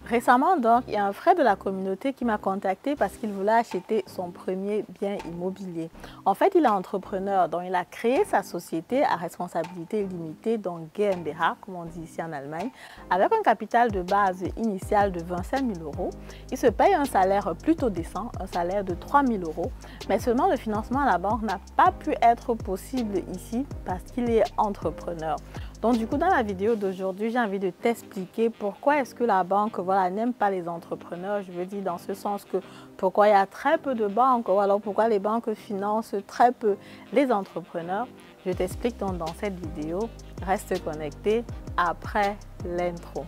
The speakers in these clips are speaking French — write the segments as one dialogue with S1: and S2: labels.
S1: Récemment, donc, il y a un frère de la communauté qui m'a contacté parce qu'il voulait acheter son premier bien immobilier. En fait, il est entrepreneur, donc il a créé sa société à responsabilité limitée, donc GmbH, comme on dit ici en Allemagne, avec un capital de base initial de 25 000 euros. Il se paye un salaire plutôt décent, un salaire de 3 000 euros, mais seulement le financement à la banque n'a pas pu être possible ici parce qu'il est entrepreneur. Donc du coup, dans la vidéo d'aujourd'hui, j'ai envie de t'expliquer pourquoi est-ce que la banque n'aime pas les entrepreneurs. Je veux dire dans ce sens que pourquoi il y a très peu de banques ou alors pourquoi les banques financent très peu les entrepreneurs. Je t'explique donc dans cette vidéo. Reste connecté après l'intro.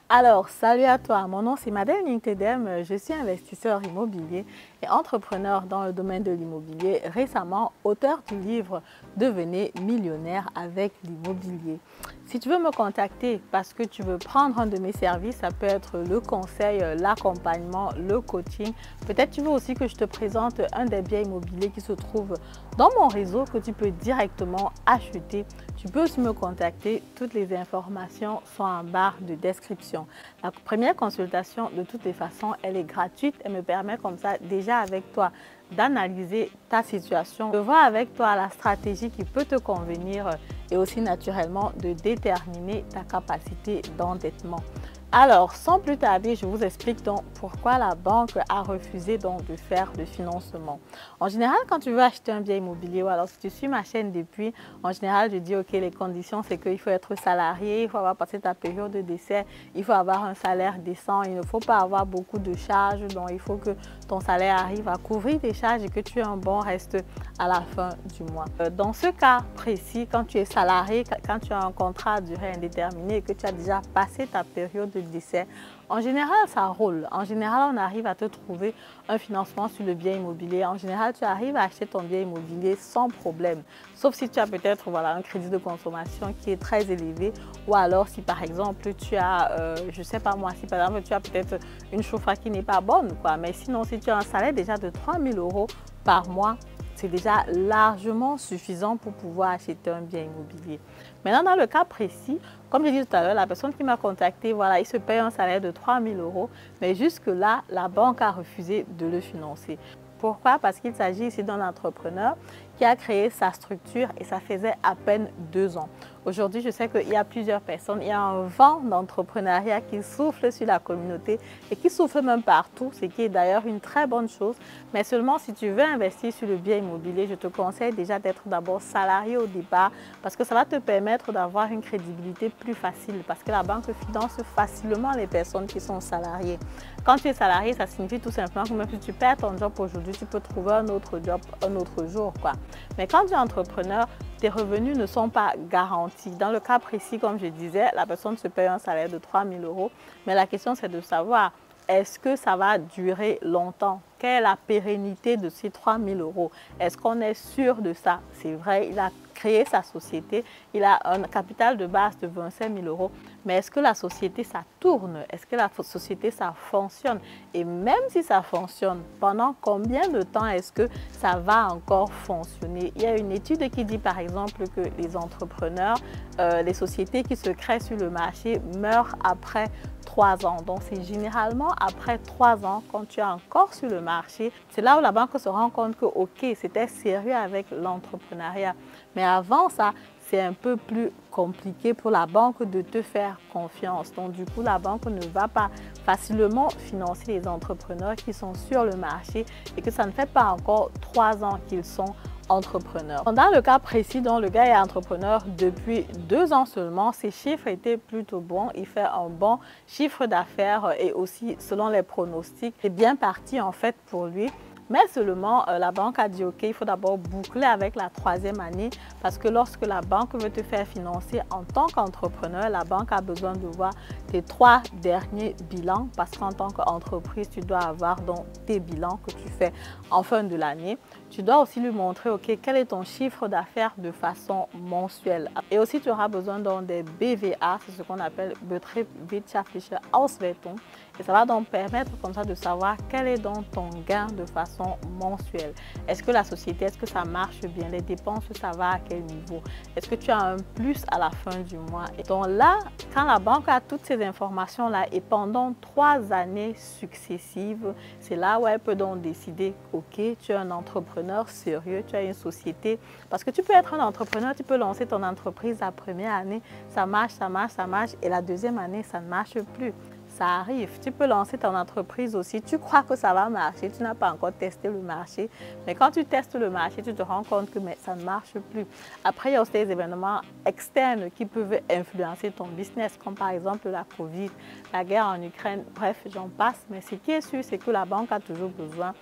S1: Alors, salut à toi, mon nom c'est Madeleine Ninkledem, je suis investisseur immobilier et entrepreneur dans le domaine de l'immobilier, récemment auteur du livre Devenez millionnaire avec l'immobilier. Si tu veux me contacter parce que tu veux prendre un de mes services, ça peut être le conseil, l'accompagnement, le coaching. Peut-être tu veux aussi que je te présente un des biens immobiliers qui se trouve dans mon réseau que tu peux directement acheter. Tu peux aussi me contacter, toutes les informations sont en barre de description. La première consultation, de toutes les façons, elle est gratuite. Elle me permet comme ça, déjà avec toi, d'analyser ta situation, de voir avec toi la stratégie qui peut te convenir et aussi naturellement de déterminer ta capacité d'endettement. Alors, sans plus tarder, je vous explique donc pourquoi la banque a refusé donc de faire le financement. En général, quand tu veux acheter un bien immobilier ou alors si tu suis ma chaîne depuis, en général, je dis ok, les conditions, c'est qu'il faut être salarié, il faut avoir passé ta période de décès, il faut avoir un salaire décent, il ne faut pas avoir beaucoup de charges, donc il faut que ton salaire arrive à couvrir tes charges et que tu aies un bon reste à la fin du mois. Dans ce cas précis, quand tu es salarié, quand tu as un contrat à durée indéterminée et que tu as déjà passé ta période de décès, en général, ça roule. En général, on arrive à te trouver un financement sur le bien immobilier. En général, tu arrives à acheter ton bien immobilier sans problème. Sauf si tu as peut-être un crédit de consommation qui est très élevé ou alors si par exemple tu as, je ne sais pas moi, si par exemple tu as peut-être une chauffe-eau qui n'est pas bonne, quoi. Mais sinon, si tu as un salaire déjà de 3 000 euros par mois, c'est déjà largement suffisant pour pouvoir acheter un bien immobilier. Maintenant, dans le cas précis, comme je disais tout à l'heure, la personne qui m'a contacté, il se paye un salaire de 3 000 euros, mais jusque-là, la banque a refusé de le financer. Pourquoi? Parce qu'il s'agit ici d'un entrepreneur qui a créé sa structure et ça faisait à peine 2 ans. Aujourd'hui, je sais qu'il y a plusieurs personnes, il y a un vent d'entrepreneuriat qui souffle sur la communauté et qui souffle même partout, ce qui est d'ailleurs une très bonne chose. Mais seulement si tu veux investir sur le bien immobilier, je te conseille déjà d'être d'abord salarié au départ parce que ça va te permettre d'avoir une crédibilité plus facile parce que la banque finance facilement les personnes qui sont salariées. Quand tu es salarié, ça signifie tout simplement que même si tu perds ton job aujourd'hui, tu peux trouver un autre job un autre jour, quoi. Mais quand tu es entrepreneur, tes revenus ne sont pas garantis. Dans le cas précis, comme je disais, la personne se paye un salaire de 3 000 euros. Mais la question, c'est de savoir, est-ce que ça va durer longtemps? Quelle est la pérennité de ces 3 000 euros? Est-ce qu'on est sûr de ça? C'est vrai, il a créé sa société, il a un capital de base de 25 000 euros. Mais est-ce que la société, ça tourne? Est-ce que la société, ça fonctionne? Et même si ça fonctionne, pendant combien de temps est-ce que ça va encore fonctionner? Il y a une étude qui dit par exemple que les entrepreneurs, les sociétés qui se créent sur le marché meurent après 3 ans. Donc, c'est généralement après 3 ans, quand tu es encore sur le marché, c'est là où la banque se rend compte que, ok, c'était sérieux avec l'entrepreneuriat. Mais avant ça, c'est un peu plus compliqué pour la banque de te faire confiance. Donc, du coup, la banque ne va pas facilement financer les entrepreneurs qui sont sur le marché et que ça ne fait pas encore 3 ans qu'ils sont entrepreneurs. Dans le cas précis, dont le gars est entrepreneur depuis 2 ans seulement, ses chiffres étaient plutôt bons. Il fait un bon chiffre d'affaires et aussi, selon les pronostics, c'est bien parti en fait pour lui. Mais seulement, la banque a dit, OK, il faut d'abord boucler avec la troisième année parce que lorsque la banque veut te faire financer en tant qu'entrepreneur, la banque a besoin de voir tes 3 derniers bilans parce qu'en tant qu'entreprise, tu dois avoir donc tes bilans que tu fais en fin de l'année. Tu dois aussi lui montrer, OK, quel est ton chiffre d'affaires de façon mensuelle. Et aussi, tu auras besoin donc des BVA, c'est ce qu'on appelle Betriebswirtschaftliche Auswertung. Et ça va donc permettre comme ça de savoir quel est donc ton gain de façon mensuelle. Est-ce que la société, est-ce que ça marche bien? Les dépenses, ça va à quel niveau? Est-ce que tu as un plus à la fin du mois? Et donc là, quand la banque a toutes ces informations-là et pendant 3 années successives, c'est là où elle peut donc décider, OK, tu es un entrepreneur sérieux, tu as une société. Parce que tu peux être un entrepreneur, tu peux lancer ton entreprise la première année, ça marche, ça marche, ça marche, et la deuxième année, ça ne marche plus. Ça arrive. Tu peux lancer ton entreprise aussi. Tu crois que ça va marcher. Tu n'as pas encore testé le marché. Mais quand tu testes le marché, tu te rends compte que ça ne marche plus. Après, il y a aussi des événements externes qui peuvent influencer ton business, comme par exemple la Covid, la guerre en Ukraine. Bref, j'en passe. Mais ce qui est sûr, c'est que la banque a toujours besoin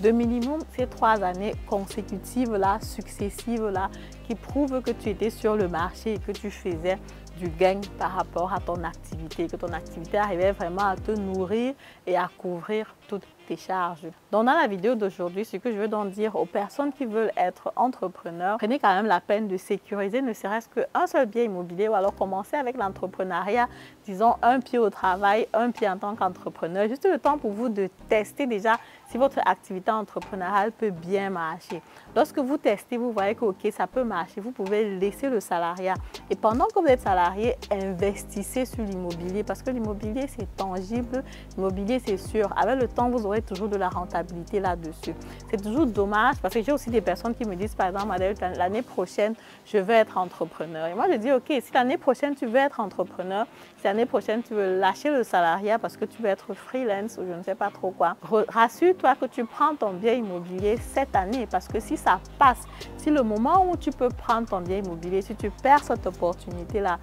S1: de minimum ces 3 années consécutives-là, successives-là, qui prouvent que tu étais sur le marché et que tu faisais du gain par rapport à ton activité, que ton activité arrivait vraiment à te nourrir et à couvrir toutes tes charges. Donc dans la vidéo d'aujourd'hui, ce que je veux donc dire aux personnes qui veulent être entrepreneurs, prenez quand même la peine de sécuriser ne serait-ce qu'un seul bien immobilier ou alors commencer avec l'entrepreneuriat, disons un pied au travail, un pied en tant qu'entrepreneur, juste le temps pour vous de tester déjà si votre activité entrepreneuriale peut bien marcher. Lorsque vous testez, vous voyez que OK, ça peut marcher, vous pouvez laisser le salariat. Et pendant que vous êtes salarié, investissez sur l'immobilier parce que l'immobilier, c'est tangible, l'immobilier, c'est sûr. Avec le temps, vous aurez toujours de la rentabilité là-dessus. C'est toujours dommage parce que j'ai aussi des personnes qui me disent, par exemple, l'année prochaine, je veux être entrepreneur. Et moi, je dis, OK, si l'année prochaine, tu veux être entrepreneur, si l'année prochaine, tu veux lâcher le salariat parce que tu veux être freelance ou je ne sais pas trop quoi, rassure-toi que tu prends ton bien immobilier cette année parce que si ça passe, si le moment où tu peux prendre ton bien immobilier, si tu perds cette opportunité-là,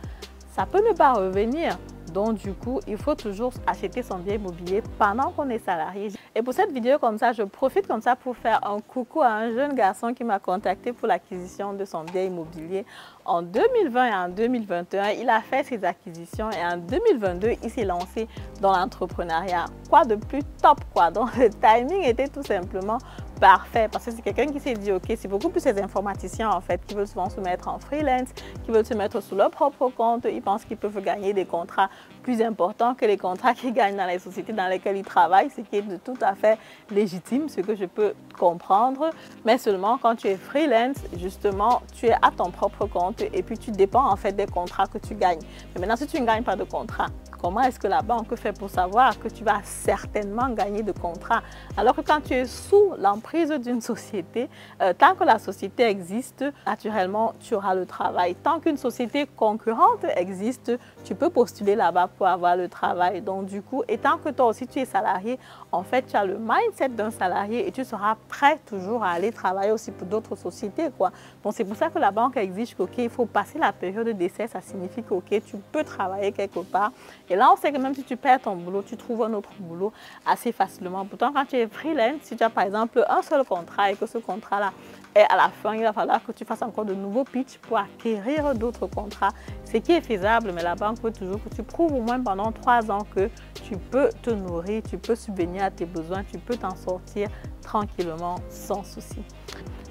S1: ça peut ne pas revenir. Donc, du coup, il faut toujours acheter son bien immobilier pendant qu'on est salarié. Et pour cette vidéo comme ça, je profite comme ça pour faire un coucou à un jeune garçon qui m'a contacté pour l'acquisition de son bien immobilier. En 2020 et en 2021, il a fait ses acquisitions et en 2022, il s'est lancé dans l'entrepreneuriat. Quoi de plus top, quoi. Donc, le timing était tout simplement parfait parce que c'est quelqu'un qui s'est dit, OK, c'est beaucoup plus ces informaticiens en fait qui veulent souvent se mettre en freelance, qui veulent se mettre sous leur propre compte. Ils pensent qu'ils peuvent gagner des contrats plus importants que les contrats qu'ils gagnent dans les sociétés dans lesquelles ils travaillent, ce qui est de tout à fait légitime, ce que je peux comprendre. Mais seulement quand tu es freelance, justement, tu es à ton propre compte et puis tu dépends en fait des contrats que tu gagnes. Mais maintenant, si tu ne gagnes pas de contrat, comment est-ce que la banque fait pour savoir que tu vas certainement gagner de contrats? Alors que quand tu es sous l'emprise d'une société, tant que la société existe, naturellement, tu auras le travail. Tant qu'une société concurrente existe, tu peux postuler là-bas pour avoir le travail. Donc, du coup, et tant que toi aussi, tu es salarié, en fait, tu as le mindset d'un salarié et tu seras prêt toujours à aller travailler aussi pour d'autres sociétés, quoi. Donc, c'est pour ça que la banque exige qu'il faut passer la période d'essai. Ça signifie que, OK, tu peux travailler quelque part. Et là, on sait que même si tu perds ton boulot, tu trouves un autre boulot assez facilement. Pourtant, quand tu es freelance, si tu as par exemple un seul contrat et que ce contrat-là est à la fin, il va falloir que tu fasses encore de nouveaux pitchs pour acquérir d'autres contrats. Ce qui est faisable, mais la banque veut toujours que tu prouves au moins pendant 3 ans que tu peux te nourrir, tu peux subvenir à tes besoins, tu peux t'en sortir tranquillement, sans souci.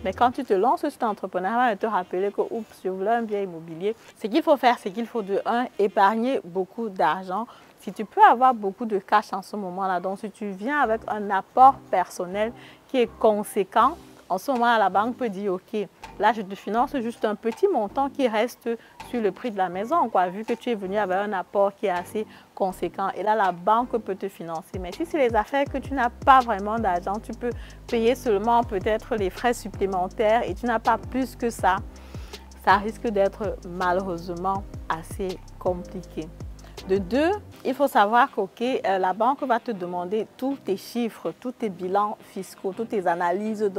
S1: Mais quand tu te lances sur cet entrepreneuriat, te rappeler que, oups, je voulais un bien immobilier, ce qu'il faut faire, c'est qu'il faut de 1, épargner beaucoup d'argent. Si tu peux avoir beaucoup de cash en ce moment-là, donc si tu viens avec un apport personnel qui est conséquent, en ce moment-là, la banque peut dire, OK, là, je te finance juste un petit montant qui reste sur le prix de la maison, quoi, vu que tu es venu avec un apport qui est assez conséquent. Et là, la banque peut te financer. Mais si c'est les affaires que tu n'as pas vraiment d'argent, tu peux payer seulement peut-être les frais supplémentaires et tu n'as pas plus que ça, ça risque d'être malheureusement assez compliqué. De 2, il faut savoir que la banque va te demander tous tes chiffres, tous tes bilans fiscaux, toutes tes analyses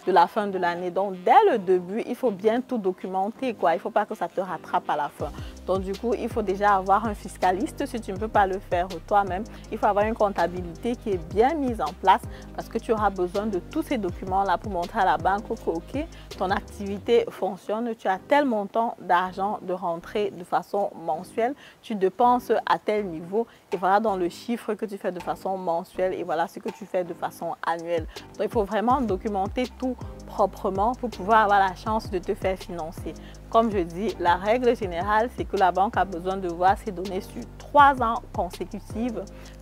S1: de la fin de l'année. Donc, dès le début, il faut bien tout documenter, quoi. Il ne faut pas que ça te rattrape à la fin. Donc, du coup, il faut déjà avoir un fiscaliste si tu ne peux pas le faire toi-même. Il faut avoir une comptabilité qui est bien mise en place parce que tu auras besoin de tous ces documents-là pour montrer à la banque que, OK, ton activité fonctionne, tu as tel montant d'argent de rentrée de façon mensuelle, tu dépenses à tel niveau et voilà dans le chiffre que tu fais de façon mensuelle et voilà ce que tu fais de façon annuelle. Donc, il faut vraiment documenter tout proprement pour pouvoir avoir la chance de te faire financer. Comme je dis, la règle générale, c'est que la banque a besoin de voir ces données sur 3 ans consécutifs.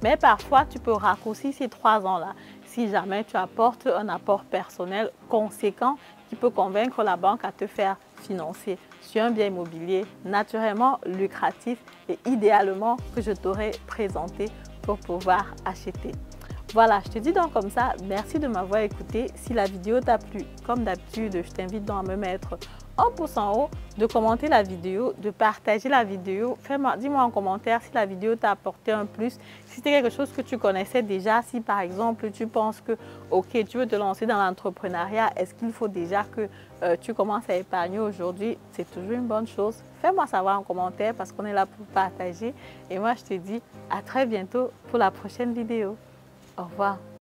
S1: Mais parfois, tu peux raccourcir ces 3 ans-là si jamais tu apportes un apport personnel conséquent qui peut convaincre la banque à te faire financer sur un bien immobilier naturellement lucratif et idéalement que je t'aurais présenté pour pouvoir acheter. Voilà, je te dis donc comme ça, merci de m'avoir écouté. Si la vidéo t'a plu, comme d'habitude, je t'invite donc à me mettre un pouce en haut, de commenter la vidéo, de partager la vidéo. Dis-moi en commentaire si la vidéo t'a apporté un plus, si c'était quelque chose que tu connaissais déjà, si par exemple tu penses que, ok, tu veux te lancer dans l'entrepreneuriat, est-ce qu'il faut déjà que tu commences à épargner aujourd'hui? C'est toujours une bonne chose. Fais-moi savoir en commentaire parce qu'on est là pour partager. Et moi, je te dis à très bientôt pour la prochaine vidéo. Au revoir.